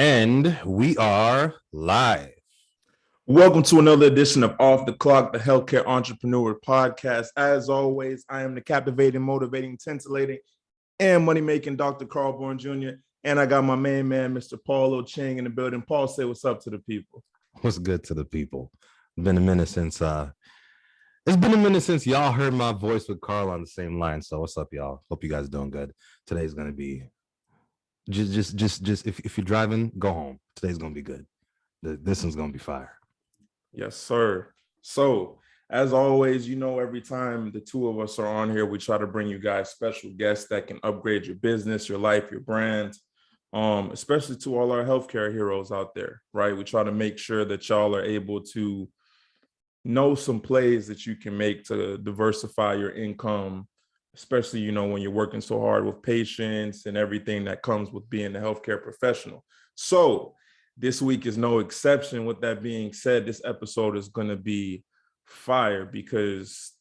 And we are live. Welcome to another edition of Off the Clock, the Healthcare Entrepreneur Podcast. As always, I am the captivating, motivating, titillating, and money-making Dr. Karl Born Jr. And I got my main man, Mr. Paulo Chang, in the building. Paul, say what's up to the people. What's good to the people? It's been a minute since y'all heard my voice with Karl on the same line. So what's up, y'all? Hope you guys doing good. Today's gonna be just if you're driving, go home. Today's gonna be good. This one's gonna be fire. Yes, sir. So, as always, every time the two of us are on here, we try to bring you guys special guests that can upgrade your business, your life, your brand, especially to all our healthcare heroes out there, right? We try to make sure that y'all are able to know some plays that you can make to diversify your income, especially, when you're working so hard with patients and everything that comes with being a healthcare professional. So, this week is no exception. With that being said, this episode is going to be fire because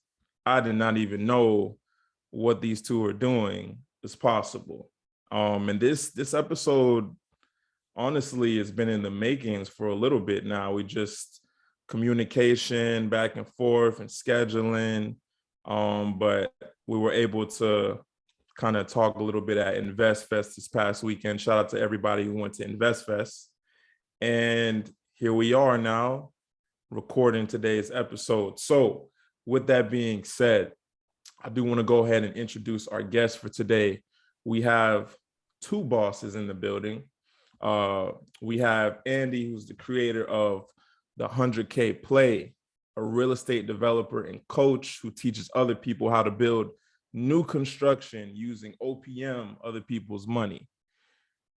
I did not even know what these two are doing is possible. And this episode, honestly, has been in the makings for a little bit now. We just communication back and forth and scheduling. But we were able to kind of talk a little bit at Invest Fest this past weekend. Shout out to everybody who went to Invest Fest. And here we are now recording today's episode. So with that being said, I do want to go ahead and introduce our guest for today. We have two bosses in the building. We have Andy, who's the creator of the 100K Play, a real estate developer and coach who teaches other people how to build new construction using OPM, other people's money.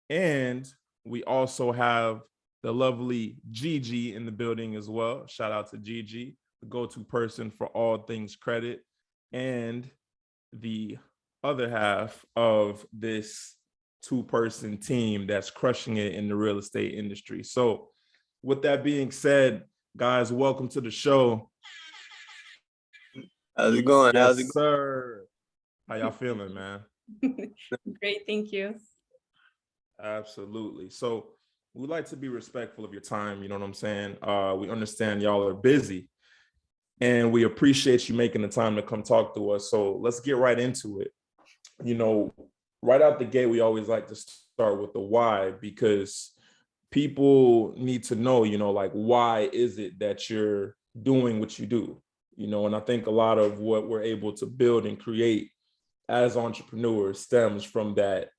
And we also have the lovely Gigi in the building as well. Shout out to Gigi, the go-to person for all things credit, and the other half of this two-person team that's crushing it in the real estate industry. So with that being said, guys, welcome to the show. How's it going? Yes, sir. How y'all feeling, man? Great, thank you. Absolutely. So we like to be respectful of your time. You know what I'm saying? We understand y'all are busy and we appreciate you making the time to come talk to us. So let's get right into it. Right out the gate, we always like to start with the why, because people need to know, why is it that you're doing what you do? And I think a lot of what we're able to build and create as entrepreneurs stems from that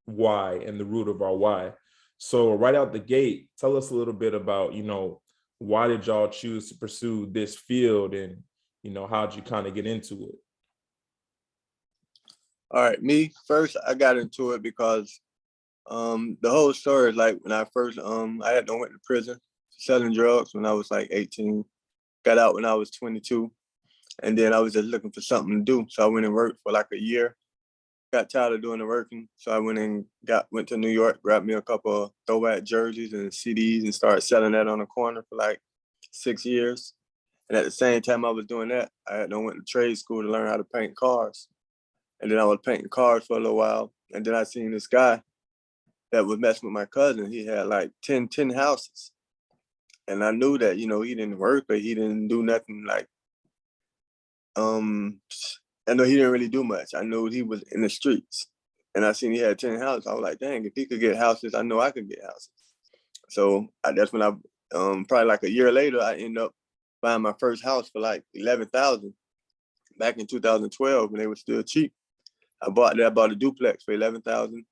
why and the root of our why. So right out the gate, tell us a little bit about, why did y'all choose to pursue this field and, how'd you kind of get into it? All right, me first, I got into it because the whole story is like when I first, I had went to prison selling drugs when I was like 18, got out when I was 22. And then I was just looking for something to do. So I went and worked for like a year. Got tired of doing the working, so I went to New York, grabbed me a couple of throwback jerseys and CDs and started selling that on the corner for like 6 years. And at the same time I was doing that, I had went to trade school to learn how to paint cars. And then I was painting cars for a little while. And then I seen this guy that was messing with my cousin. He had like 10 houses. And I knew that, he didn't work, but he didn't do nothing like, I know he didn't really do much. I knew he was in the streets. And I seen he had 10 houses. I was like, dang, if he could get houses, I know I could get houses. So that's when I, probably like a year later, I ended up buying my first house for like $11,000 back in 2012 when they were still cheap. I bought a duplex for $11,000.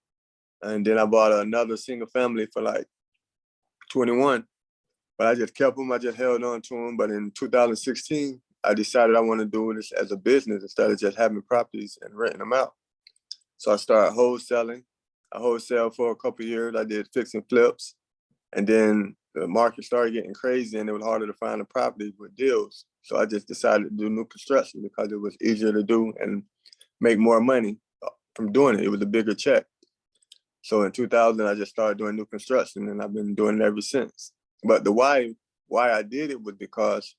And then I bought another single family for like 21. But I just kept them. I just held on to them. But in 2016, I decided I want to do this as a business instead of just having properties and renting them out. So I started wholesaling. I wholesaled for a couple of years. I did fix and flips. And then the market started getting crazy and it was harder to find a property with deals. So I just decided to do new construction because it was easier to do and make more money from doing it. It was a bigger check. So in 2000, I just started doing new construction and I've been doing it ever since. But the why I did it was because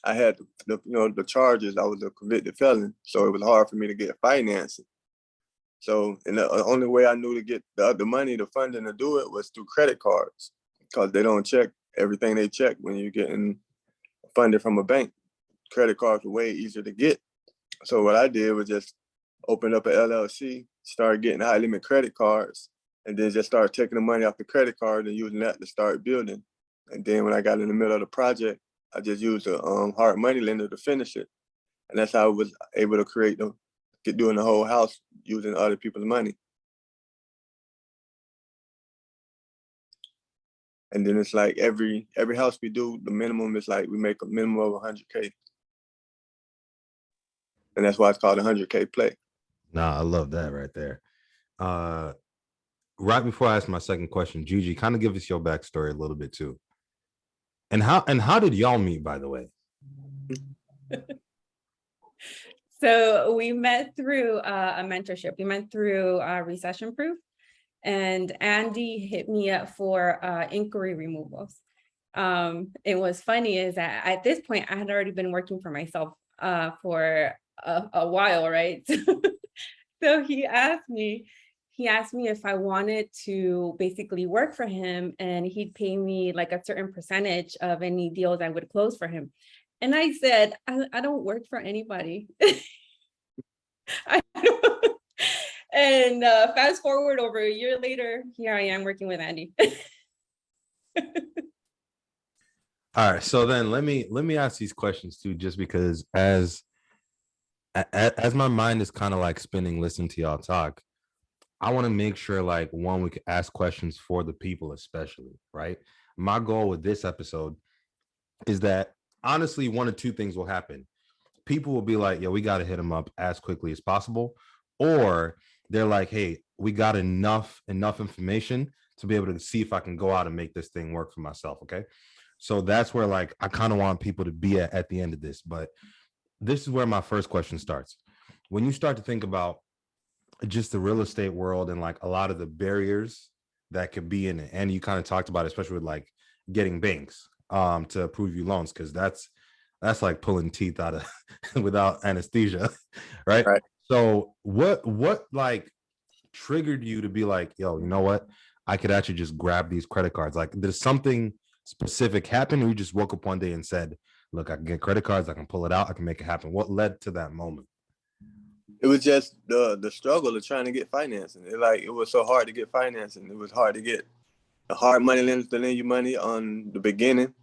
I had the charges. I was a convicted felon, so it was hard for me to get financing. So, and the only way I knew to get the money, the funding to do it was through credit cards, because they don't check everything they check when you're getting funded from a bank. Credit cards were way easier to get. So what I did was just open up an LLC, start getting high limit credit cards, and then just start taking the money off the credit card and using that to start building. And then when I got in the middle of the project, I just used a hard money lender to finish it. And that's how I was able to doing the whole house using other people's money. And then it's like every house we do, the minimum is like we make a minimum of 100K. And that's why it's called a 100K play. Nah, I love that right there. Right before I ask my second question, Gigi, kind of give us your backstory a little bit too. And how did y'all meet, by the way? So we met through a mentorship. We met through Recession Proof, and Andy hit me up for inquiry removals. It was funny is that at this point I had already been working for myself for a while, right? So he asked me if I wanted to basically work for him, and he'd pay me like a certain percentage of any deals I would close for him. And I said, I don't work for anybody. And fast forward over a year later, here I am working with Andy. All right, so then let me ask these questions too, just because as my mind is kind of like spinning listening to y'all talk, I want to make sure like one, we can ask questions for the people, especially, right? My goal with this episode is that honestly, one of two things will happen. People will be like, yeah, we got to hit them up as quickly as possible. Or they're like, hey, we got enough information to be able to see if I can go out and make this thing work for myself. Okay. So that's where like, I kind of want people to be at the end of this, but this is where my first question starts. When you start to think about just the real estate world and like a lot of the barriers that could be in it, and you kind of talked about it, especially with like getting banks to approve you loans, because that's like pulling teeth out of without anesthesia, right? Right. So what like triggered you to be like, yo, you know what, I could actually just grab these credit cards? Like, did something specific happen, or you just woke up one day and said, look, I can get credit cards, I can pull it out, I can make it happen? What led to that moment? It was just the struggle of trying to get financing. It was so hard to get financing. It was hard to get a hard money lender to lend you money on the beginning.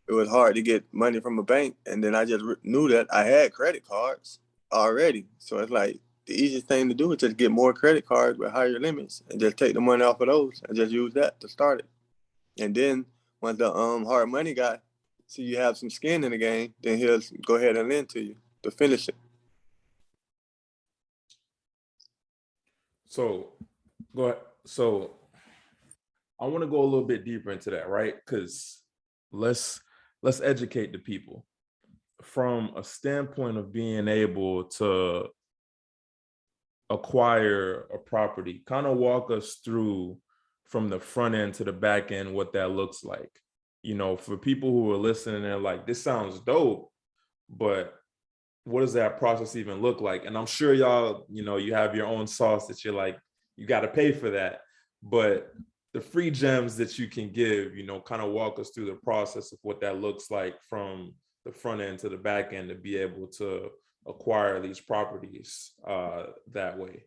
It was hard to get money from a bank. And then I just knew that I had credit cards already. So it's like the easiest thing to do is just get more credit cards with higher limits and just take the money off of those and just use that to start it. And then once the hard money guy see you have some skin in the game, then he'll go ahead and lend to you to finish it. So go ahead. So I want to go a little bit deeper into that, right? Because let's educate the people from a standpoint of being able to acquire a property. Kind of walk us through from the front end to the back end what that looks like. You know, for people who are listening, they're like, this sounds dope, but what does that process even look like? And I'm sure y'all, you know, you have your own sauce that you're like, you got to pay for that. But the free gems that you can give, you know, kind of walk us through the process of what that looks like from the front end to the back end to be able to acquire these properties that way.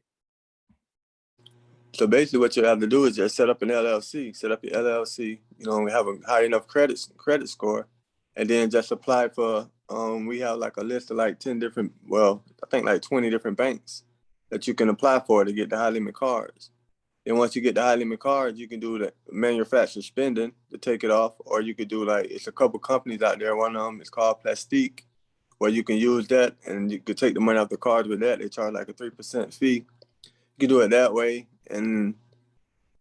So basically what you have to do is just set up an LLC, you know, have a high enough credit score, and then just apply for, we have like a list of like 10 different, well, I think like 20 different banks that you can apply for to get the high limit cards. Then once you get the high limit cards, you can do the manufacturer spending to take it off, or you could do like, it's a couple companies out there. One of them is called Plastique, where you can use that and you could take the money off the cards with that. They charge like a 3% fee. You can do it that way. And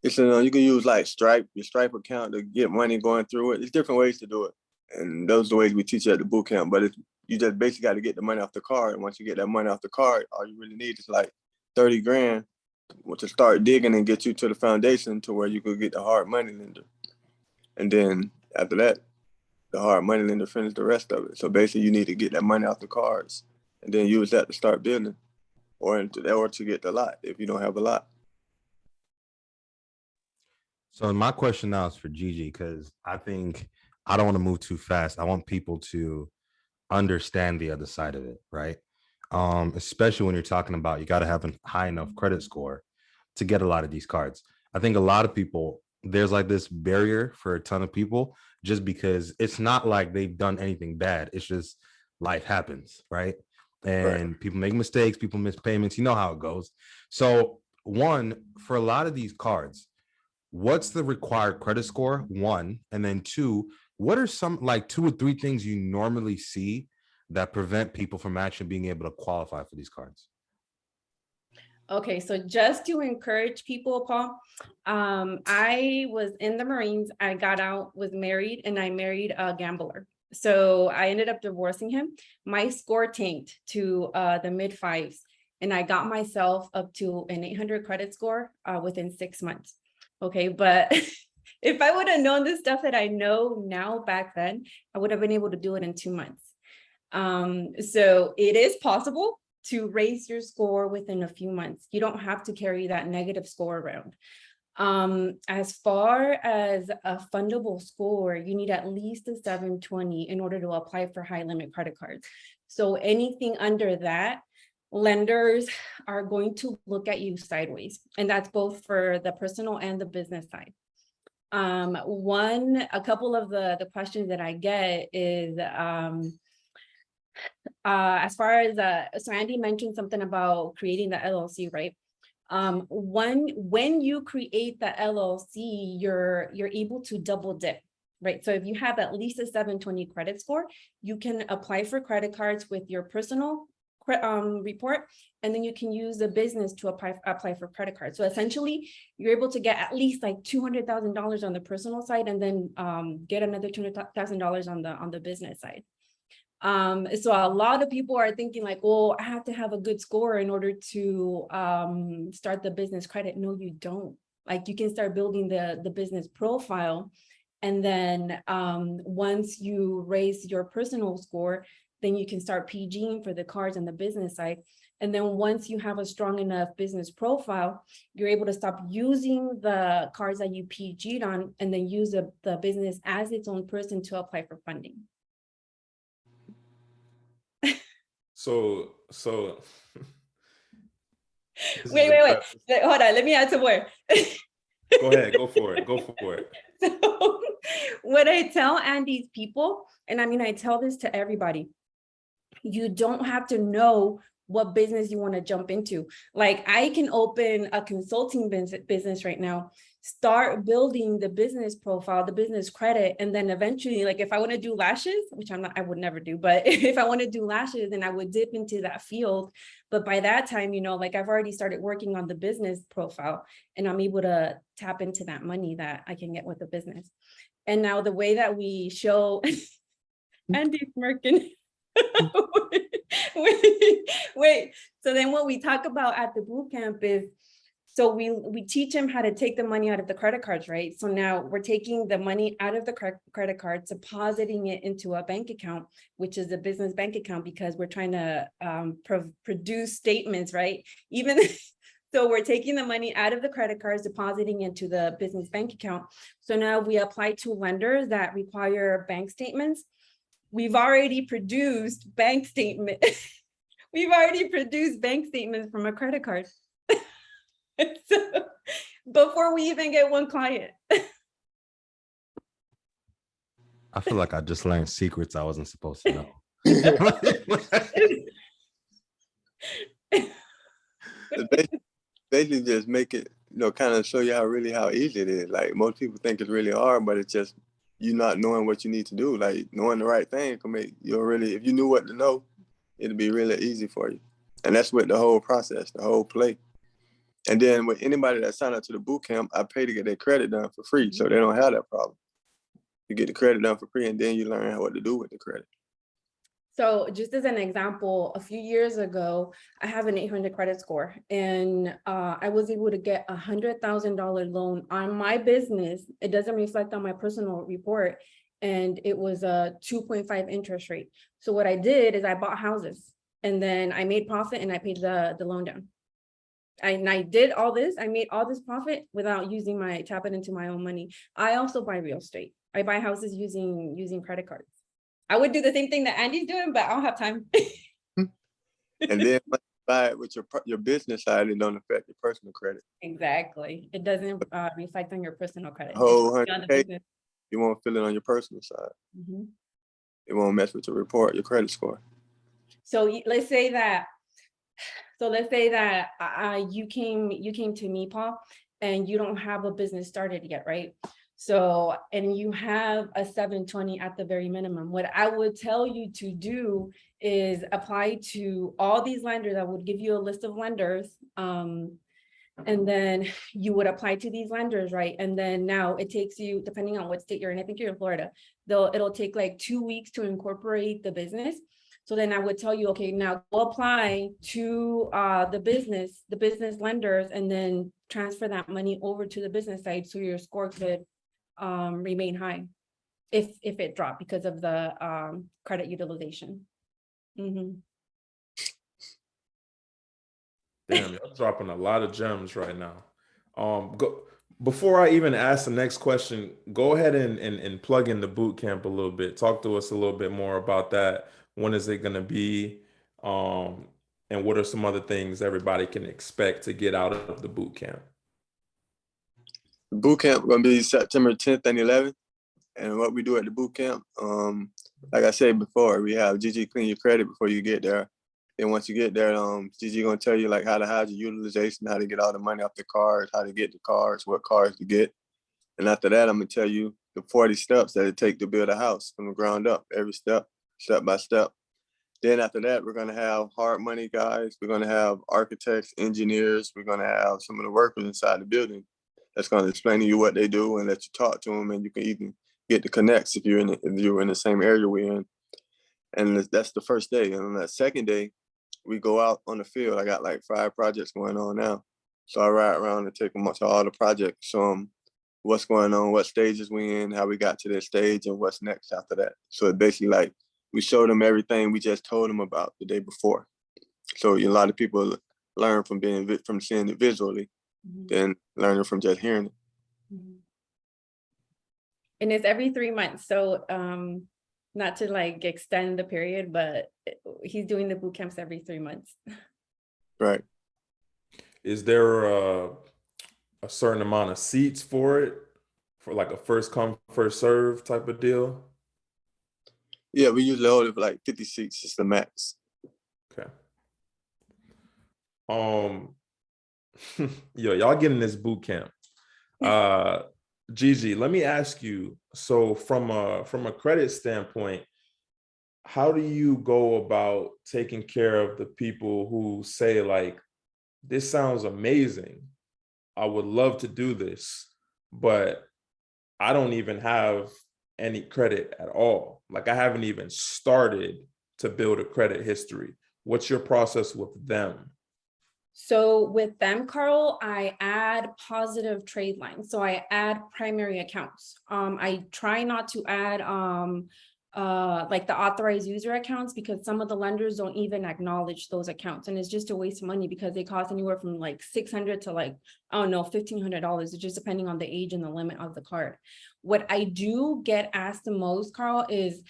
it's you can use like your Stripe account to get money going through it. There's different ways to do it. And those are the ways we teach you at the boot camp. But you just basically got to get the money off the card. And once you get that money off the card, all you really need is like 30 grand to start digging and get you to the foundation to where you could get the hard money lender. And then after that, the hard money lender finish the rest of it. So basically you need to get that money off the cards and then use that to start building. or to get the lot if you don't have a lot. So my question now is for Gigi, because I think I don't want to move too fast. I want people to understand the other side of it, right? Especially when you're talking about you got to have a high enough credit score to get a lot of these cards. I think a lot of people, there's like this barrier for a ton of people just because it's not like they've done anything bad. It's just life happens, right? And people make mistakes, people miss payments. You know how it goes. So one, for a lot of these cards, what's the required credit score? One, and then two, what are some like 2 or 3 things you normally see that prevent people from actually being able to qualify for these cards? Okay, so just to encourage people, Paul, I was in the Marines, I got out, was married, and I married a gambler. So I ended up divorcing him. My score tanked to the mid 5s, and I got myself up to an 800 credit score within 6 months. Okay, but if I would have known the stuff that I know now back then, I would have been able to do it in 2 months. So it is possible to raise your score within a few months. You don't have to carry that negative score around. As far as a fundable score, you need at least a 720 in order to apply for high limit credit cards. So anything under that, lenders are going to look at you sideways, and that's both for the personal and the business side. A couple of the questions that I get is as far as so Andy mentioned something about creating the LLC, right? When you create the LLC, you're able to double dip, right? So if you have at least a 720 credit score, you can apply for credit cards with your personal report, and then you can use the business to apply for credit cards. So essentially, you're able to get at least like $200,000 on the personal side, and then get another $200,000 on the business side. So a lot of people are thinking like, well, I have to have a good score in order to start the business credit. No, you don't. Like, you can start building the business profile, and then once you raise your personal score, then you can start PGing for the cards and the business side. And then once you have a strong enough business profile, you're able to stop using the cards that you PG'd on, and then use the business as its own person to apply for funding. So wait, hold on, let me add some more. Go ahead, go for it. So what I tell Andy's people, and I mean, I tell this to everybody, you don't have to know what business you want to jump into. Like, I can open a consulting business right now, start building the business profile, the business credit, and then eventually, like, if I want to do lashes, which I would never do, but if I want to do lashes, then I would dip into that field. But by that time, like, I've already started working on the business profile, and I'm able to tap into that money that I can get with the business. And now the way that we show Andy smirking. wait. So then what we talk about at the boot camp is, so we teach them how to take the money out of the credit cards, right? So now we're taking the money out of the credit card, depositing it into a bank account, which is a business bank account, because we're trying to produce statements, right? So we're taking the money out of the credit cards, depositing into the business bank account. So now we apply to lenders that require bank statements. We've already produced bank statements from a credit card. So, before we even get one client. I feel like I just learned secrets I wasn't supposed to know. Basically just make it, kind of show you how easy it is. Like, most people think it's really hard, but it's just you not knowing what you need to do. Like, knowing the right thing can make you really, if you knew what to know, it'd be really easy for you. And that's what the whole process, the whole play. And then with anybody that signed up to the boot camp, I pay to get their credit done for free, so they don't have that problem. You get the credit done for free, and then you learn what to do with the credit. So just as an example, a few years ago, I have an 800 credit score, and I was able to get $100,000 loan on my business. It doesn't reflect on my personal report, and it was a 2.5 interest rate. So what I did is I bought houses. And then I made profit and I paid the loan down. I did all this. I made all this profit without tapping into my own money. I also buy real estate. I buy houses using credit cards. I would do the same thing that Andy's doing, but I don't have time. And then when you buy it with your business side, it don't affect your personal credit. Exactly. It doesn't reflect on your personal credit. Whole It's on the 100K, business. you won't feel it on your personal side. Mhm. It won't mess with your report, your credit score. So let's say that you came to me, Paul, and you don't have a business started yet, right? So, and you have a 720 at the very minimum. What I would tell you to do is apply to all these lenders. I would give you a list of lenders. And then you would apply to these lenders, right? And then now it takes you, depending on what state you're in, I think you're in Florida, it'll take like 2 weeks to incorporate the business. So then I would tell you, okay, now go apply to the business lenders, and then transfer that money over to the business side so your score could remain high if it dropped because of the credit utilization. Mhm. Damn, y'all dropping a lot of gems right now. Before I even ask the next question, go ahead and plug in the boot camp a little bit. Talk to us a little bit more about that. When is it going to be? And what are some other things everybody can expect to get out of the boot camp? The boot camp going to be September 10th and 11th. And what we do at the boot camp, like I said before, we have Gigi clean your credit before you get there. Then once you get there, Gigi gonna tell you like how to hide your utilization, how to get all the money off the cards, how to get the cards, what cards to get. And after that, I'm gonna tell you the 40 steps that it take to build a house from the ground up, every step by step. Then after that, we're gonna have hard money guys. We're gonna have architects, engineers. We're gonna have some of the workers inside the building that's gonna explain to you what they do and let you talk to them, and you can even get the connects if you're in the same area we're in. And that's the first day. And on that second day, we go out on the field. I got like 5 projects going on now. So I ride around and take them to all the projects, show them what's going on, what stages we in, how we got to this stage, and what's next after that. So it's basically like we show them everything we just told them about the day before. So a lot of people learn from seeing it visually, than learning from just hearing it. And it's every 3 months. So not to like extend the period, but he's doing the boot camps every 3 months. Right. Is there a certain amount of seats for it, for like a first come, first serve type of deal? Yeah, we usually hold it for like 50 seats is the max. Okay. Yo, y'all getting this boot camp. Gigi, let me ask you, so from a credit standpoint, how do you go about taking care of the people who say like, this sounds amazing, I would love to do this, but I don't even have any credit at all. Like I haven't even started to build a credit history. What's your process with them? So with them, Karl, I add positive trade lines. So I add primary accounts. I try not to add like the authorized user accounts, because some of the lenders don't even acknowledge those accounts, and it's just a waste of money because they cost anywhere from like $600 to like, I don't know, $1,500. It's just depending on the age and the limit of the card. What I do get asked the most, Karl, is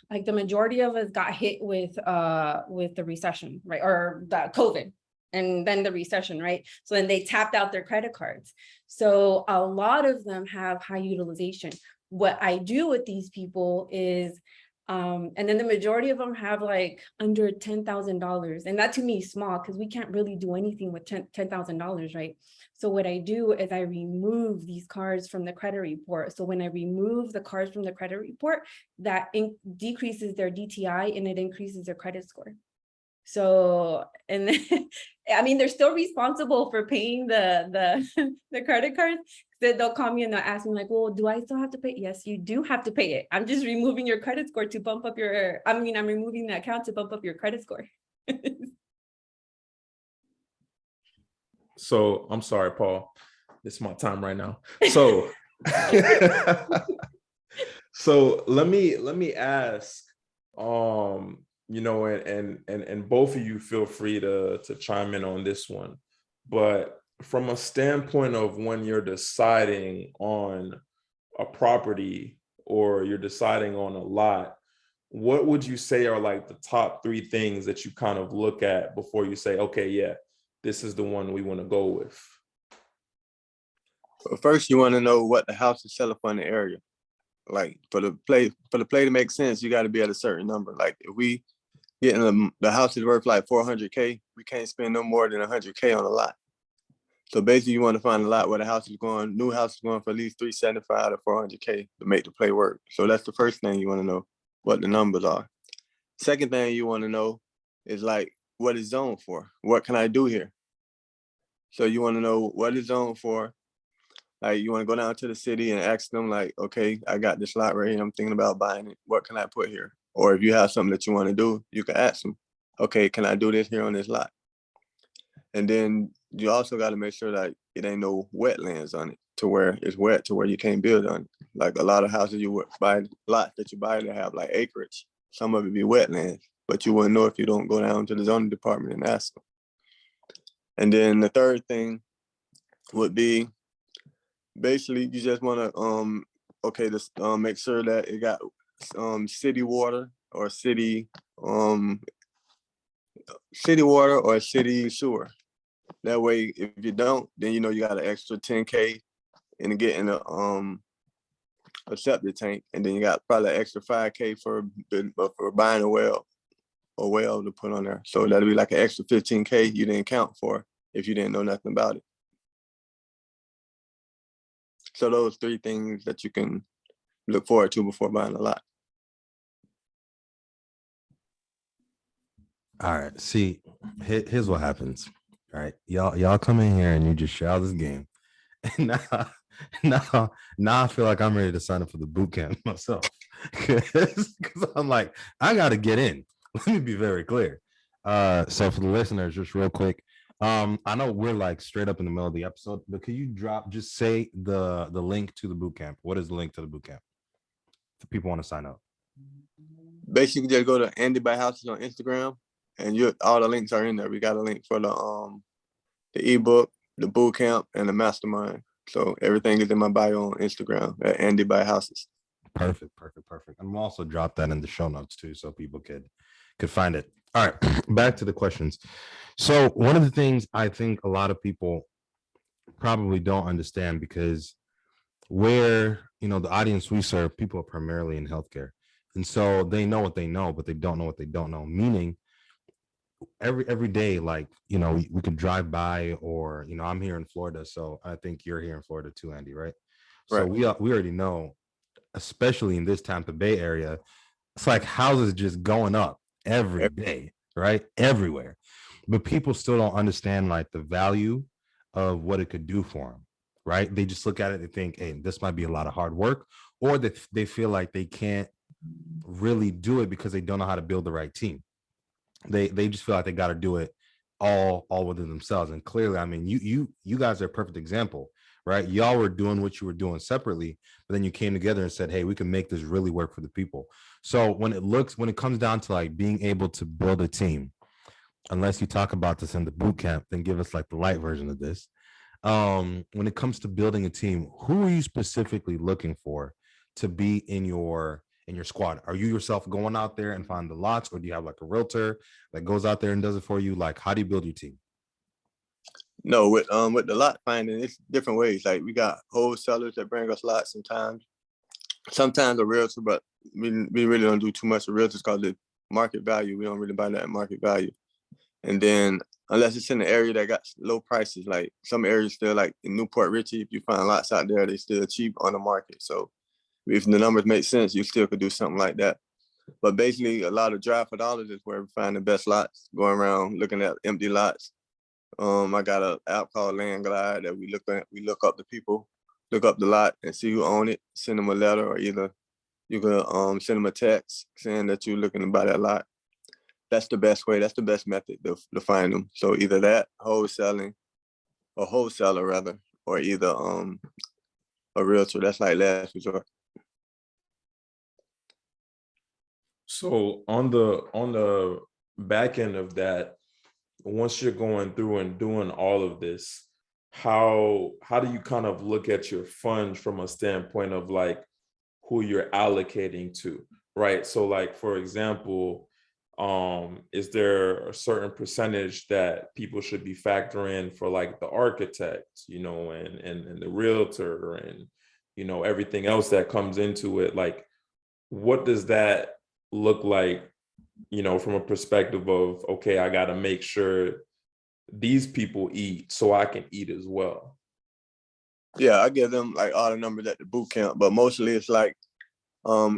like the majority of us got hit with the recession, right? Or the COVID and then the recession, right? So then they tapped out their credit cards. So a lot of them have high utilization. What I do with these people is, and then the majority of them have like under $10,000. And that to me is small because we can't really do anything with $10,000, right? So what I do is I remove these cards from the credit report. So when I remove the cards from the credit report, that decreases their DTI and it increases their credit score. So, and then, I mean, they're still responsible for paying the credit cards. They'll call me and they'll ask me like, well, do I still have to pay? Yes, you do have to pay it. I'm just removing your credit score to bump up your, I'm removing the account to bump up your credit score. So I'm sorry, Paul, this is my time right now. So, so let me ask, you know, and both of you feel free to chime in on this one. But from a standpoint of when you're deciding on a property or you're deciding on a lot, what would you say are like the top 3 things that you kind of look at before you say, okay, yeah, this is the one we want to go with? Well, first, you want to know what the house is selling for in the area. Like for the play to make sense, you got to be at a certain number. Like if we getting the house is worth like 400K, we can't spend no more than 100K on a lot. So basically, you want to find a lot where the house is going, new house is going for at least 375 to 400K to make the play work. So that's the first thing you want to know, what the numbers are. Second thing you want to know is like, what is zoned for? What can I do here? So you want to know what is zoned for. Like you want to go down to the city and ask them like, okay, I got this lot right here. I'm thinking about buying it. What can I put here? Or if you have something that you want to do, you can ask them, okay, can I do this here on this lot? And then you also got to make sure that it ain't no wetlands on it to where it's wet to where you can't build on it. Like a lot of houses you would buy, lots that you buy that have like acreage, some of it be wetlands, but you wouldn't know if you don't go down to the zoning department and ask them. And then the third thing would be basically you just want to make sure that it got city water or city water or city sewer. That way, if you don't, then you know you got an extra 10K and getting a septic tank, and then you got probably an extra 5K for buying a well to put on there. So that'll be like an extra 15K you didn't count for if you didn't know nothing about it. So those 3 things that you can look forward to before buying a lot. All right. See, here's what happens. All right. Y'all come in here and you just share this game. And now I feel like I'm ready to sign up for the boot camp myself. Because I'm like, I gotta get in. Let me be very clear. So for the listeners, just real quick. I know we're like straight up in the middle of the episode, but could you just say the link to the boot camp? What is the link to the boot camp if people want to sign up? Basically, just go to AndyBuysHouses on Instagram, and all the links are in there. We got a link for the ebook, the boot camp, and the mastermind. So everything is in my bio on Instagram at AndyBuysHouses. Perfect. And we'll also drop that in the show notes too, so people could find it. All right, back to the questions. So one of the things I think a lot of people probably don't understand, because where, the audience we serve, people are primarily in healthcare. And so they know what they know, but they don't know what they don't know. Meaning every day, like, we could drive by, or, I'm here in Florida. So I think you're here in Florida too, Andy, right? So Right. we already know, especially in this Tampa Bay area, it's like houses just going up every day, right? Everywhere. But people still don't understand like the value of what it could do for them, right? They just look at it and think, hey, this might be a lot of hard work, or they feel like they can't really do it because they don't know how to build the right team. They just feel like they got to do it all within themselves. And clearly, I mean, you guys are a perfect example, right? Y'all were doing what you were doing separately, but then you came together and said, hey, we can make this really work for the people. So when it comes down to like being able to build a team, unless you talk about this in the boot camp, then give us like the light version of this. When it comes to building a team, who are you specifically looking for to be in your squad? Are you yourself going out there and find the lots, or do you have like a realtor that goes out there and does it for you? Like, how do you build your team? No, with the lot finding, it's different ways. Like we got wholesalers that bring us lots sometimes a realtor, but we really don't do too much of realtors because the market value, we don't really buy that at market value. And then unless it's in the area that got low prices, like some areas still, like in Newport Richie, if you find lots out there, they still cheap on the market. So if the numbers make sense, you still could do something like that. But basically, a lot of drive for dollars is where we find the best lots, going around looking at empty lots. I got an app called Land Glide that we look up the people, look up the lot and see who own it, send them a letter, or either you can send them a text saying that you're looking to buy that lot. That's the best way. That's the best method to find them. So either that, wholesaler rather, or either a realtor. That's like last resort. So on the back end of that, once you're going through and doing all of this, how do you kind of look at your funds from a standpoint of like who you're allocating to, right? So like, for example, is there a certain percentage that people should be factoring for like the architect, and the realtor and, everything else that comes into it? Like, what does that look like, from a perspective of, okay, I got to make sure these people eat so I can eat as well? Yeah, I give them like all the numbers at the boot camp, but mostly it's like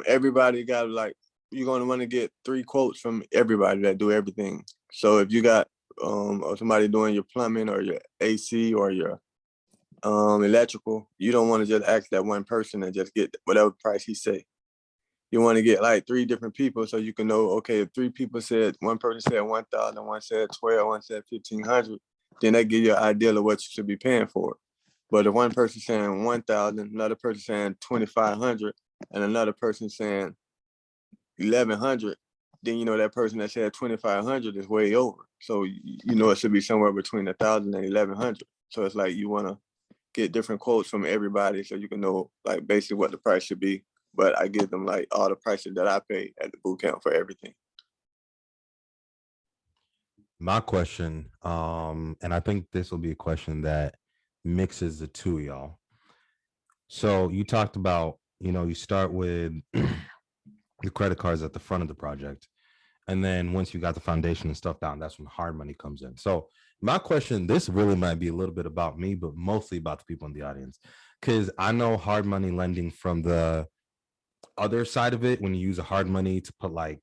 everybody got like, you're gonna want to get 3 quotes from everybody that do everything. So if you got or somebody doing your plumbing or your AC or your electrical, you don't want to just ask that one person and just get whatever price he say. You want to get like 3 different people so you can know, okay, if 3 people said, one person said 1,000, one said 12, one said 1,500, then that give you an idea of what you should be paying for it. But if one person saying 1,000, another person saying 2,500, and another person saying 1,100, then you know that person that said 2,500 is way over. So you know it should be somewhere between 1,000 and 1,100. So it's like you want to get different quotes from everybody so you can know like basically what the price should be. But I give them like all the prices that I pay at the boot camp for everything. My question, and I think this will be a question that mixes the two, y'all. So you talked about, you start with the credit cards at the front of the project. And then once you got the foundation and stuff down, that's when hard money comes in. So my question, this really might be a little bit about me, but mostly about the people in the audience. Because I know hard money lending from the other side of it, when you use a hard money to put like,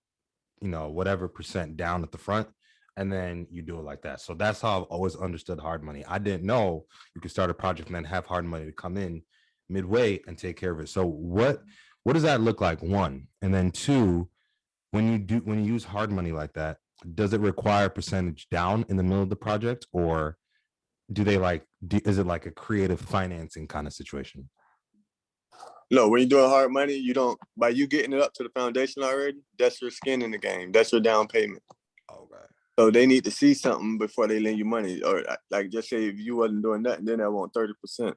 whatever percent down at the front, and then you do it like that. So that's how I've always understood hard money. I didn't know you could start a project and then have hard money to come in midway and take care of it. So what does that look like? One, and then two, when you use hard money like that, does it require a percentage down in the middle of the project, or do they is it like a creative financing kind of situation? No, when you're doing hard money, you don't, by you getting it up to the foundation already, that's your skin in the game. That's your down payment. Okay. So they need to see something before they lend you money. Or like just say if you wasn't doing nothing, then they want 30%.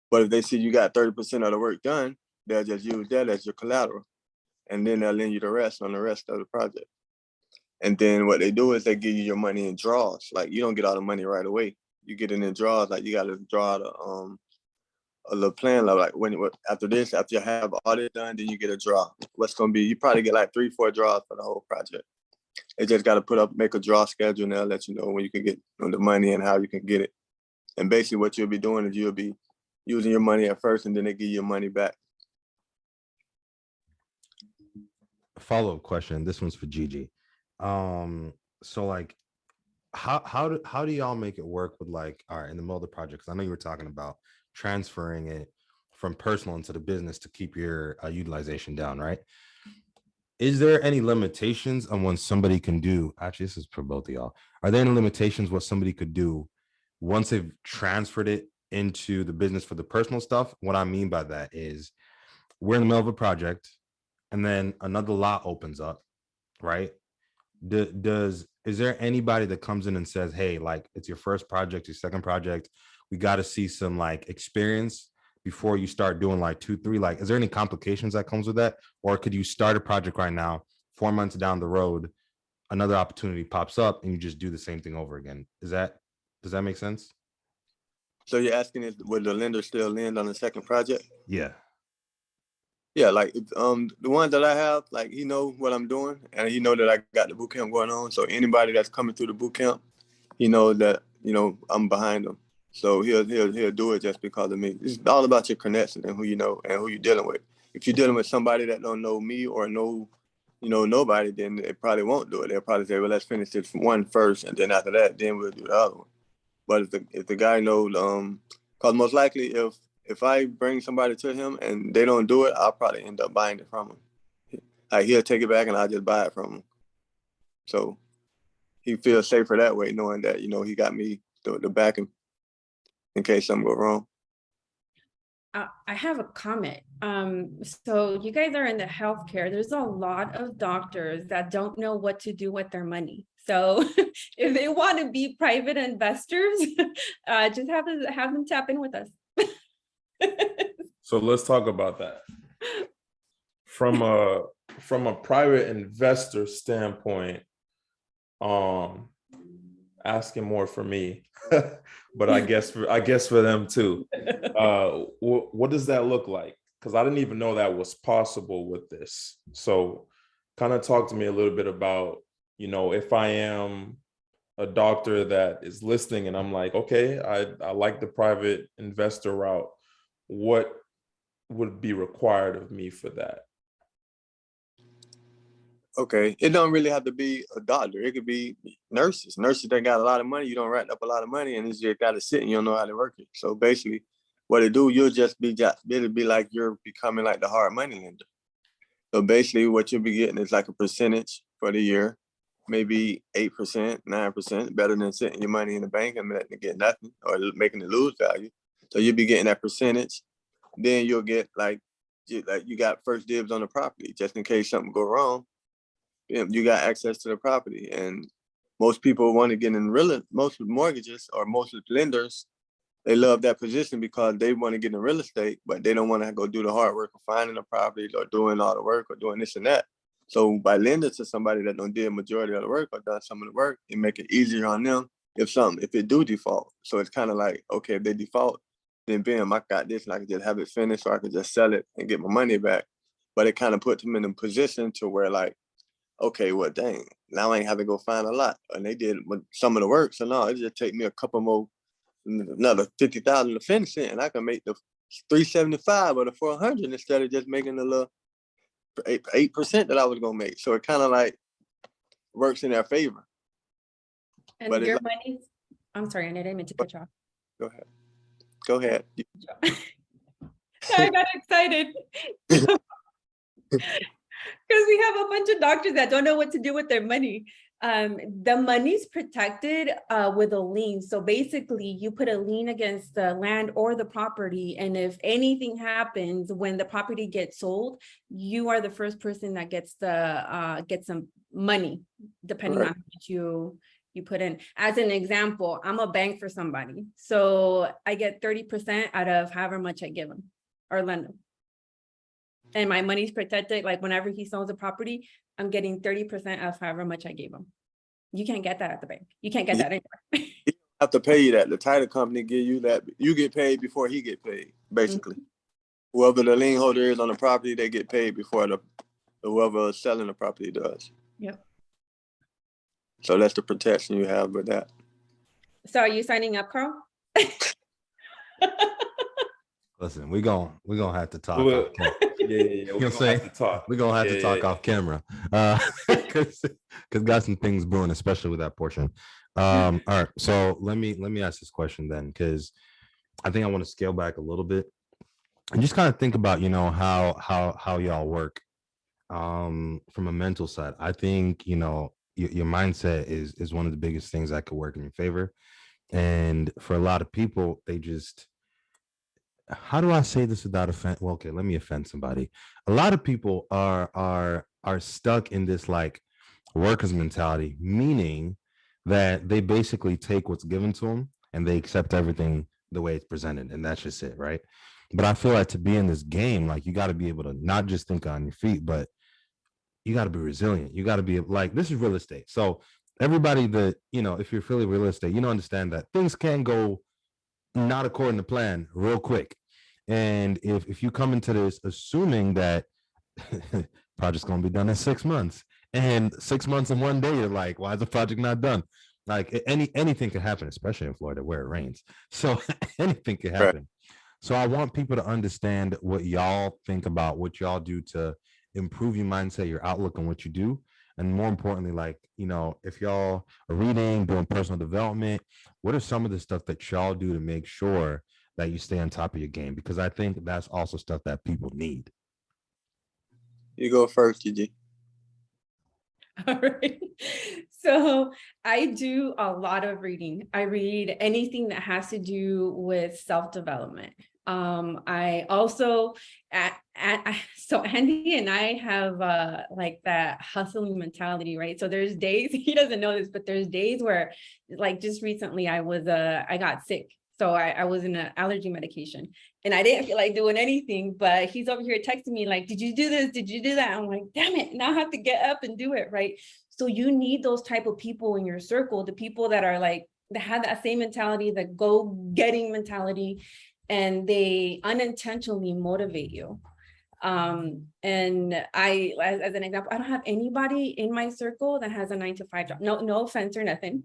But if they see you got 30% of the work done, they'll just use that as your collateral. And then they'll lend you the rest on the rest of the project. And then what they do is they give you your money in draws. Like you don't get all the money right away. You get it in draws. Like you got to draw a little plan. Like after you have all this done, then you get a draw. What's going to be, you probably get like 3-4 draws for the whole project. They just got to make a draw schedule, and they'll let you know when you can get the money and how you can get it. And basically what you'll be doing is you'll be using your money at first, and then they give you your money back. Follow-up question. This one's for Gigi. So like, how do y'all make it work with like, all right, in the middle of the project? Because I know you were talking about transferring it from personal into the business to keep your utilization down, right? Is there any limitations on what somebody can do? Actually, this is for both of y'all. Are there any limitations what somebody could do once they've transferred it into the business for the personal stuff? What I mean by that is we're in the middle of a project and then another lot opens up, right? Is there anybody that comes in and says, hey, like it's your first project, your second project, we got to see some like experience before you start doing like 2, 3, like, is there any complications that comes with that? Or could you start a project right now, 4 months down the road, another opportunity pops up and you just do the same thing over again? Does that make sense? So you're asking if would the lender still lend on the second project? Yeah. Yeah, like the ones that I have, like he know what I'm doing, and he know that I got the boot camp going on. So anybody that's coming through the boot camp, he knows that I'm behind them. So he'll do it just because of me. It's all about your connection and who you know and who you're dealing with. If you're dealing with somebody that don't know me or know nobody, then they probably won't do it. They'll probably say, well, let's finish this one first, and then after that, then we'll do the other one. But if the guy knows, because most likely if I bring somebody to him and they don't do it, I'll probably end up buying it from him. Like he'll take it back and I'll just buy it from him. So he feels safer that way, knowing that he got me the backing in case something go wrong. I have a comment. So you guys are in the healthcare. There's a lot of doctors that don't know what to do with their money. So if they want to be private investors, just have them tap in with us. So let's talk about that. From a private investor standpoint, asking more for me, but I guess for them too. What does that look like? Because I didn't even know that was possible with this. So kind of talk to me a little bit about, if I am a doctor that is listening and I'm like, okay, I like the private investor route. What would be required of me for that? Okay, it don't really have to be a doctor. It could be nurses. Nurses that got a lot of money. You don't rack up a lot of money, and it's just got to sit and you don't know how to work it. So basically, what it do, you'll it'll be like you're becoming like the hard money lender. So basically, what you'll be getting is like a percentage for the year, maybe 8%, 9%, better than sitting your money in the bank and letting it get nothing or making it lose value. So you'll be getting that percentage. Then you'll get like you got first dibs on the property just in case something go wrong. You got access to the property, and most people want to get in most mortgages or most lenders, they love that position because they want to get in real estate, but they don't want to go do the hard work of finding the properties or doing all the work or doing this and that. So by lending to somebody that don't do a majority of the work or done some of the work, it make it easier on them if it do default. So it's kind of like, okay, if they default, then bam, I got this and I can just have it finished or I can just sell it and get my money back. But it kind of puts them in a position to where like, okay, well, dang, now I ain't have to go find a lot. And they did some of the work. So no, it just take me a couple more, another 50,000 to finish it. And I can make the 375 or the 400 instead of just making the little 8% that I was going to make. So it kind of like works in their favor. And but your money, I'm sorry, I didn't mean to cut you off. Go ahead. I got excited. Because we have a bunch of doctors that don't know what to do with their money. The money's protected with a lien. So basically you put a lien against the land or the property. And if anything happens when the property gets sold, you are the first person that gets some money, depending on what you put in. As an example, I'm a bank for somebody. So I get 30% out of however much I give them or lend them. And my money's protected. Like whenever he sells a property, I'm getting 30% of however much I gave him. You can't get that at the bank. You can't get that anywhere. He have to pay you that. The title company give you that. You get paid before he get paid, basically. Mm-hmm. Whoever the lien holder is on the property, they get paid before whoever is selling the property does. Yep. So that's the protection you have with that. So are you signing up, Carl? Listen, we're gonna have to talk. We're gonna have to talk. We're gonna have to talk off camera. Because got some things brewing, especially with that portion. All right. So let me ask this question then, because I think I want to scale back a little bit and just kind of think about, how y'all work from a mental side. I think, your mindset is one of the biggest things that could work in your favor. And for a lot of people, they just, how do I say this without offense? Well, okay, let me offend somebody. A lot of people are stuck in this like workers mentality, meaning that they basically take what's given to them and they accept everything the way it's presented, and that's just it, right? But I feel like to be in this game, like you got to be able to not just think on your feet, but you got to be resilient. You got to be like, this is real estate. So everybody that, if you're affiliated with real estate, understand that things can go not according to plan real quick. And if you come into this assuming that project's going to be done in 6 months, and 6 months and 1 day, you're like, why is the project not done? Like anything can happen, especially in Florida where it rains. So anything can happen. Right. So I want people to understand what y'all think about, what y'all do to improve your mindset, your outlook on what you do. And more importantly, like, if y'all are reading, doing personal development, what are some of the stuff that y'all do to make sure that you stay on top of your game? Because I think that's also stuff that people need. You go first, Gigi. All right. So I do a lot of reading. I read anything that has to do with self-development. I also, so Andy and I have like that hustling mentality, right? So there's days, he doesn't know this, but there's days where like just recently I got sick. So I was in an allergy medication and I didn't feel like doing anything, but he's over here texting me like, did you do this? Did you do that? I'm like, damn it, now I have to get up and do it, right? So you need those type of people in your circle, the people that are like, that have that same mentality, the go-getting mentality, and they unintentionally motivate you. And I, as an example, I don't have anybody in my circle that has a 9-to-5 job. No offense or nothing,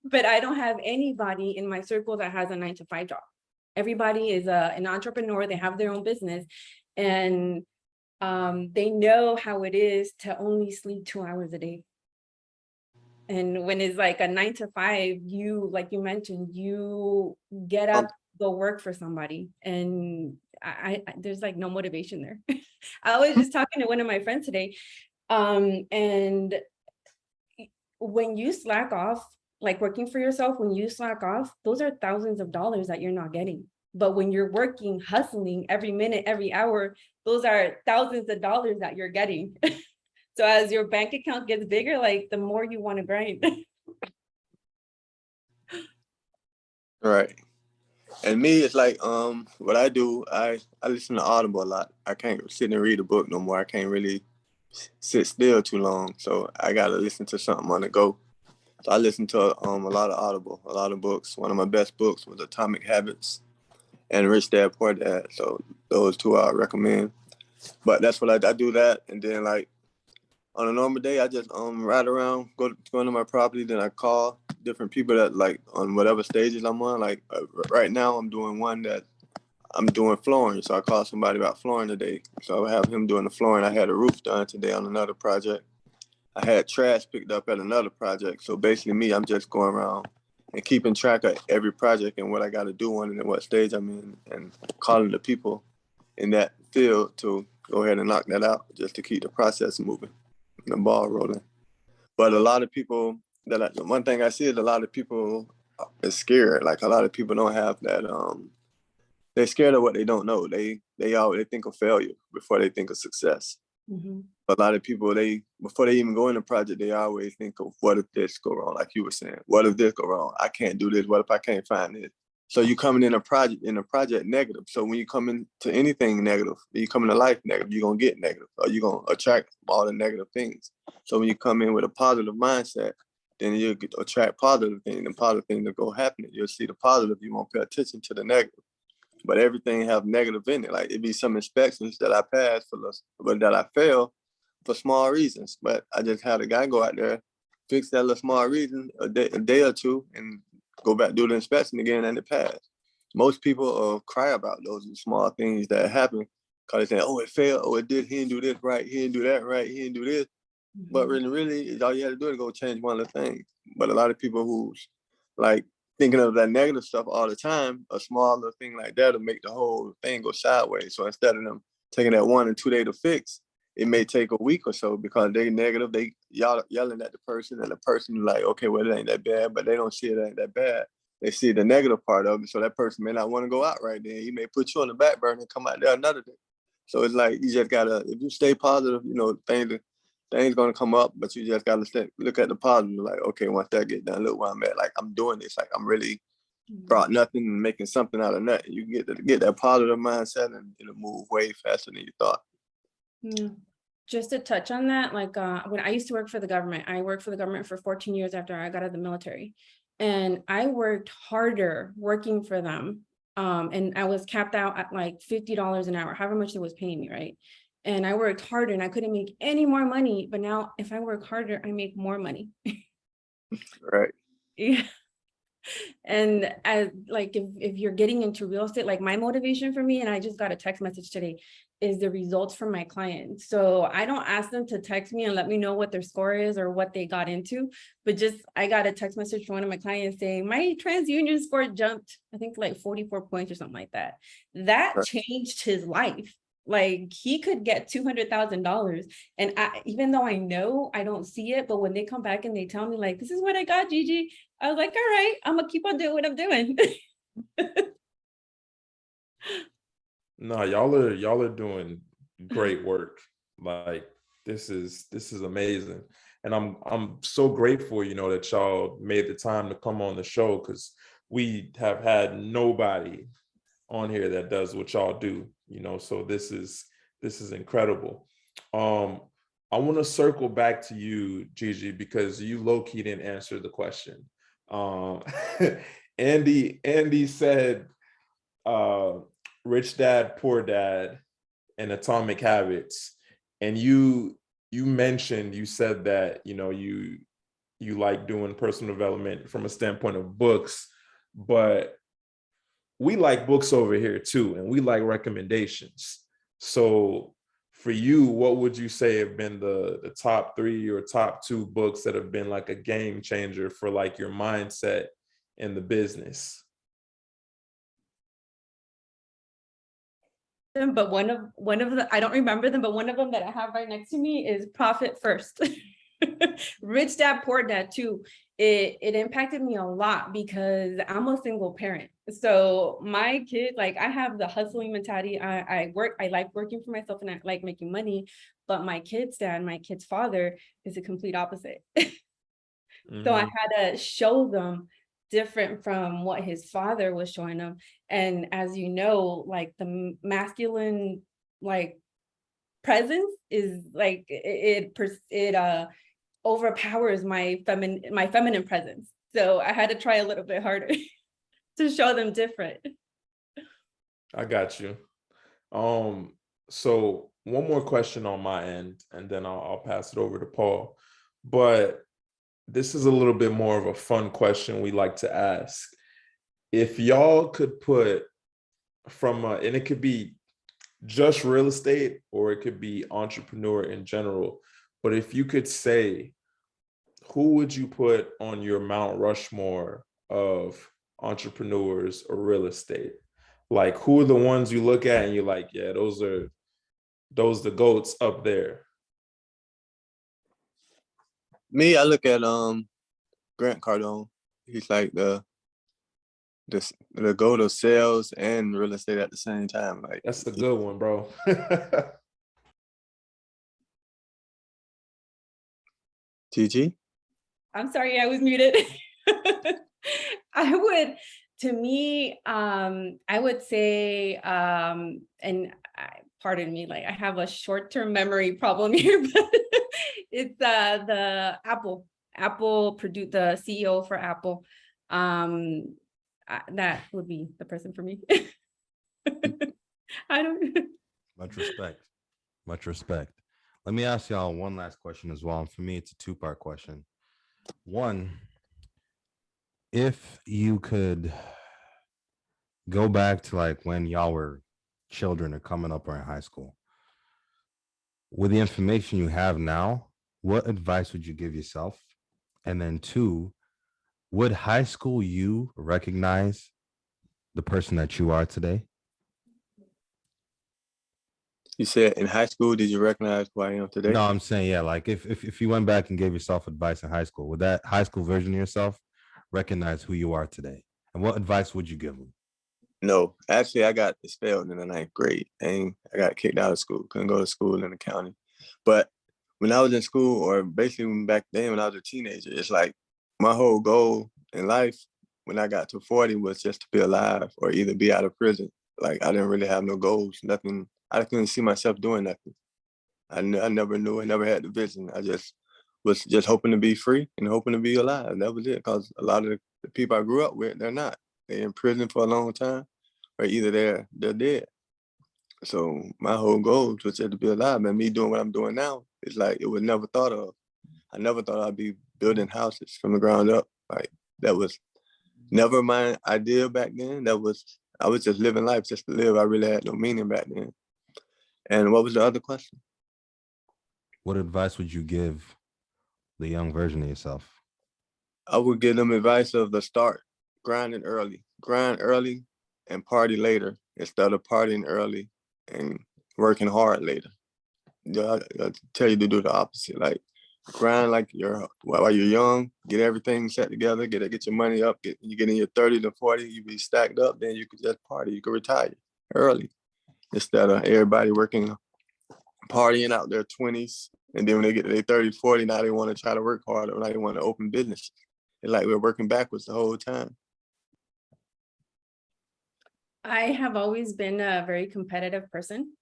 but I don't have anybody in my circle that has a 9-to-5 job. Everybody is an entrepreneur. They have their own business, and they know how it is to only sleep 2 hours a day. And when it's like a 9-to-5, you, like you mentioned, you get up, go work for somebody, and I there's like no motivation there. I was just talking to one of my friends today, and when you slack off, like working for yourself, when you slack off, those are thousands of dollars that you're not getting. But when you're working, hustling every minute, every hour, those are thousands of dollars that you're getting. So as your bank account gets bigger, like the more you want to grind. Right. And me, it's like what I do, I listen to Audible a lot. I can't sit and read a book no more. I can't really sit still too long. So I gotta listen to something on the go. So I listen to a lot of Audible, a lot of books. One of my best books was Atomic Habits and Rich Dad Poor Dad. So those two I recommend. But that's what I do that, and then like on a normal day, I just ride around, go to my property, then I call different people that like on whatever stages I'm on. Like right now, I'm doing one that I'm doing flooring, so I called somebody about flooring today. So I have him doing the flooring. I had a roof done today on another project. I had trash picked up at another project. So basically, I'm just going around and keeping track of every project and what I got to do on it and what stage I'm in, and calling the people in that field to go ahead and knock that out, just to keep the process moving, the ball rolling. But a lot of people one thing I see is a lot of people is scared. Like a lot of people don't have that. They're scared of what they don't know. They think of failure before they think of success. Mm-hmm. A lot of people, before they even go in a project, they always think of what if this go wrong, like you were saying. What if this go wrong? I can't do this. What if I can't find it? So you coming in a project negative. So when you come into anything negative, you come into life negative, you're gonna get negative, or you're gonna attract all the negative things. So when you come in with a positive mindset, then you'll attract positive things, and positive things will go happening. You'll see the positive. You won't pay attention to the negative. But everything have negative in it. Like it'd be some inspections that I passed but that I failed for small reasons. But I just had a guy go out there, fix that little small reason a day or two, and go back, do the inspection again, and it passed. Most people cry about those small things that happen because they say, oh, it failed, oh, it did, he didn't do this right, he didn't do that right, he didn't do this. Mm-hmm. But really, all you had to do is go change one of the things. But a lot of people who's like thinking of that negative stuff all the time, a small little thing like that will make the whole thing go sideways. So instead of them taking that 1 and 2 day to fix, it may take a week or so because they negative, they yelling at the person, and the person like, okay, well, it ain't that bad, but they don't see it ain't that bad. They see the negative part of it. So that person may not want to go out right then. He may put you on the back burner and come out there another day. So it's like, you just gotta, if you stay positive, things gonna come up, but you just gotta look at the positive. Like, okay, once that get done, look where I'm at. Like, I'm doing this. Like, I'm really brought nothing and making something out of nothing. You get that positive mindset, and it'll move way faster than you thought. Yeah. Just to touch on that, like when I used to work for the government, I worked for the government for 14 years after I got out of the military, and I worked harder working for them. And I was capped out at like $50 an hour, however much they was paying me, right? And I worked harder and I couldn't make any more money. But now if I work harder, I make more money. Right. Yeah. And as like, if you're getting into real estate, like my motivation for me, and I just got a text message today, is the results from my clients. So I don't ask them to text me and let me know what their score is or what they got into, but just, I got a text message from one of my clients saying my TransUnion score jumped, I think like 44 points or something like that. That Right. changed his life. Like he could get $200,000. And even though I know I don't see it, but when they come back and they tell me like, this is what I got, Gigi, I was like, all right, I'm gonna keep on doing what I'm doing. No, y'all are doing great work. Like this is amazing. And I'm so grateful, that y'all made the time to come on the show, because we have had nobody on here that does what y'all do, so this is incredible. I want to circle back to you, Gigi, because you low-key didn't answer the question. um Andy said Rich Dad Poor Dad and Atomic Habits, and you said that you like doing personal development from a standpoint of books, but we like books over here too, and we like recommendations. So for you, what would you say have been the top 3 or top 2 books that have been like a game changer for like your mindset in the business? But one of the, I don't remember them, but one of them that I have right next to me is Profit First. Rich Dad Poor Dad too. It impacted me a lot because I'm a single parent. So my kid, like I have the hustling mentality. I like working for myself and I like making money, but my kid's dad, my kid's father is a complete opposite. So I had to show them different from what his father was showing them. And as you know, like the masculine, like presence is like, it overpowers my feminine presence. So I had to try a little bit harder to show them different. I got you. So one more question on my end, and then I'll pass it over to Paul. But this is a little bit more of a fun question we like to ask. If y'all could put and it could be just real estate or it could be entrepreneur in general, but if you could say, who would you put on your Mount Rushmore of entrepreneurs or real estate? Like, who are the ones you look at and you're like, yeah, those the goats up there? Me, I look at Grant Cardone. He's like the goat of sales and real estate at the same time. Like That's the good one, bro. Gigi. I'm sorry, I was muted. I would, to me, I would say, pardon me, like I have a short-term memory problem here, but it's the Apple produced the CEO for Apple. That would be the person for me. I don't. Much respect. Much respect. Let me ask y'all one last question as well. And for me, it's a 2-part question. One, if you could go back to like when y'all were children or coming up or in high school, with the information you have now, what advice would you give yourself? And then 2, would high school you recognize the person that you are today? You said in high school, did you recognize who I am today? No, I'm saying, yeah, like if you went back and gave yourself advice in high school, would that high school version of yourself recognize who you are today? And what advice would you give them? No, actually, I got expelled in the 9th grade, and I got kicked out of school. Couldn't go to school in the county. But when I was in school, or basically back then when I was a teenager, it's like my whole goal in life when I got to 40 was just to be alive or either be out of prison. Like I didn't really have no goals, nothing. I couldn't see myself doing nothing. I never knew. I never had the vision. I just was just hoping to be free and hoping to be alive. That was it. Because a lot of the people I grew up with, they're not. They're in prison for a long time, or either they're dead. So my whole goal was just to be alive. And me doing what I'm doing now, it's like it was never thought of. I never thought I'd be building houses from the ground up. Like that was never my idea back then. I was just living life just to live. I really had no meaning back then. And what was the other question? What advice would you give the young version of yourself? I would give them advice of the start, grinding early. Grind early and party later instead of partying early and working hard later. I tell you to do the opposite. Like grind like while you're young, get everything set together, get your money up. You get in your 30 to 40, you be stacked up, then you could just party. You could retire early. instead of everybody working, partying out their 20s. And then when they get to their 30, 40, now they want to try to work harder. Now they want to open business. It's like we're working backwards the whole time. I have always been a very competitive person,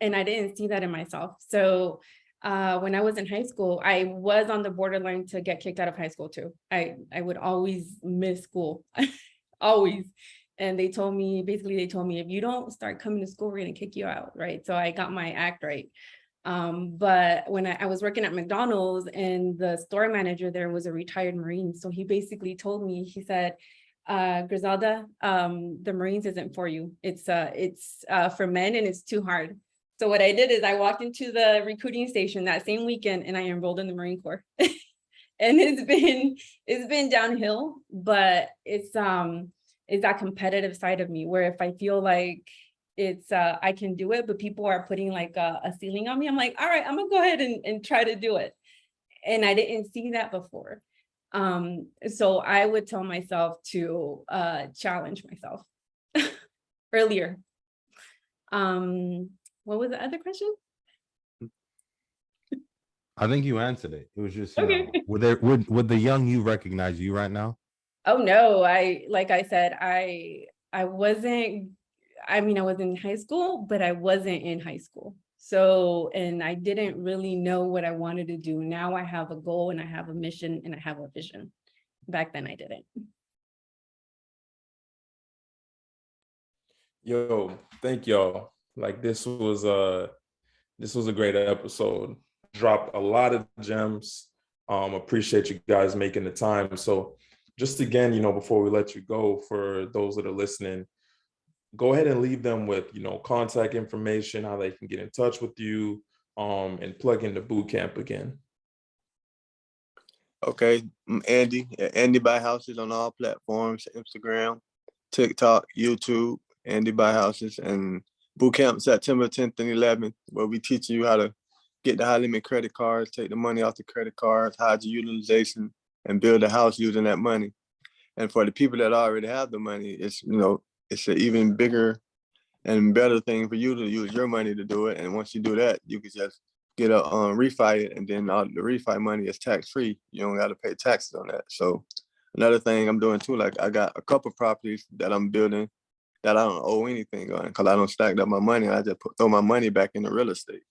and I didn't see that in myself. So when I was in high school, I was on the borderline to get kicked out of high school too. I would always miss school, always. And they told me, if you don't start coming to school, we're gonna kick you out, right? So I got my act right. But when I was working at McDonald's, and the store manager there was a retired Marine. So he basically told me, he said, Griselda, the Marines isn't for you. It's for men, and it's too hard. So what I did is I walked into the recruiting station that same weekend, and I enrolled in the Marine Corps. And it's been downhill, but it's that competitive side of me, where if I feel like I can do it, but people are putting like a ceiling on me, I'm like, all right, I'm gonna go ahead and try to do it. And I didn't see that before. So I would tell myself to challenge myself earlier. What was the other question? I think you answered it. It was just, Okay. Would the young you recognize you right now? Oh no, like I said, I wasn't, I mean, I was in high school, but I wasn't in high school. So, and I didn't really know what I wanted to do. Now I have a goal, and I have a mission, and I have a vision. Back then I didn't. Yo, thank y'all. Like this was a great episode. Dropped a lot of gems. Appreciate you guys making the time. So just again, before we let you go, for those that are listening, go ahead and leave them with, contact information, how they can get in touch with you, and plug in the boot camp again. Okay, I'm Andy at AndyBuysHouses on all platforms: Instagram, TikTok, YouTube, AndyBuysHouses, and bootcamp September 10th and 11th, where we teach you how to get the high limit credit cards, take the money off the credit cards, hide your utilization, and build a house using that money. And for the people that already have the money, it's it's an even bigger and better thing for you to use your money to do it. And once you do that, you can just get a refi it, and then all the refi money is tax free. You don't got to pay taxes on that. So another thing I'm doing too, like I got a couple properties that I'm building that I don't owe anything on, because I don't stack up my money. I just throw my money back into real estate.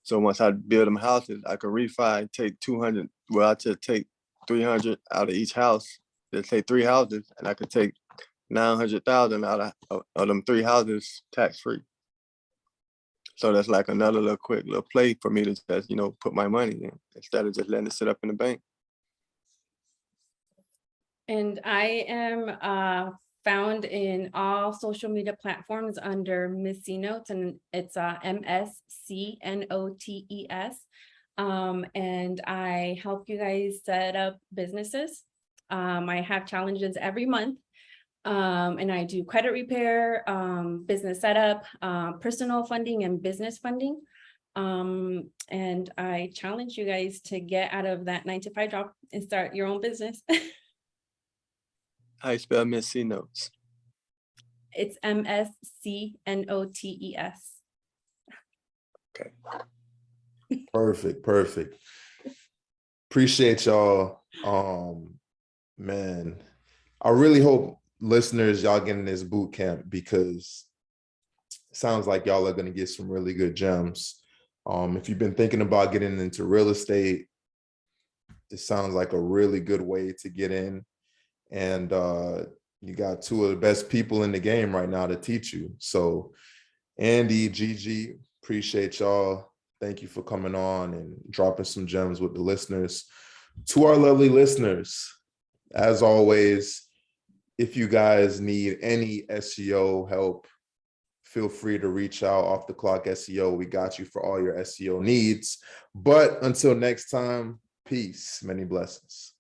So once I build them houses, I can refi, take 200. Well, I just take 300 out of each house. Just take 3 houses, and I could take 900,000 out of them 3 houses tax free. So that's like another little quick little play for me to just, put my money in instead of just letting it sit up in the bank. And I am found in all social media platforms under Miss C Notes, and it's MSCNOTES. And I help you guys set up businesses. I have challenges every month. And I do credit repair, business setup, personal funding, and business funding. And I challenge you guys to get out of that 9-to-5 job and start your own business. How you spell Miss C Notes? It's MSCNOTES. Okay. Perfect. Appreciate y'all. Man, I really hope listeners, y'all getting this boot camp, because it sounds like y'all are going to get some really good gems. If you've been thinking about getting into real estate, this sounds like a really good way to get in. And you got 2 of the best people in the game right now to teach you. So Andy, Gigi, appreciate y'all. Thank you for coming on and dropping some gems with the listeners. To our lovely listeners, as always, if you guys need any SEO help, feel free to reach out. Off the Clock SEO. We got you for all your SEO needs. But until next time, peace, many blessings.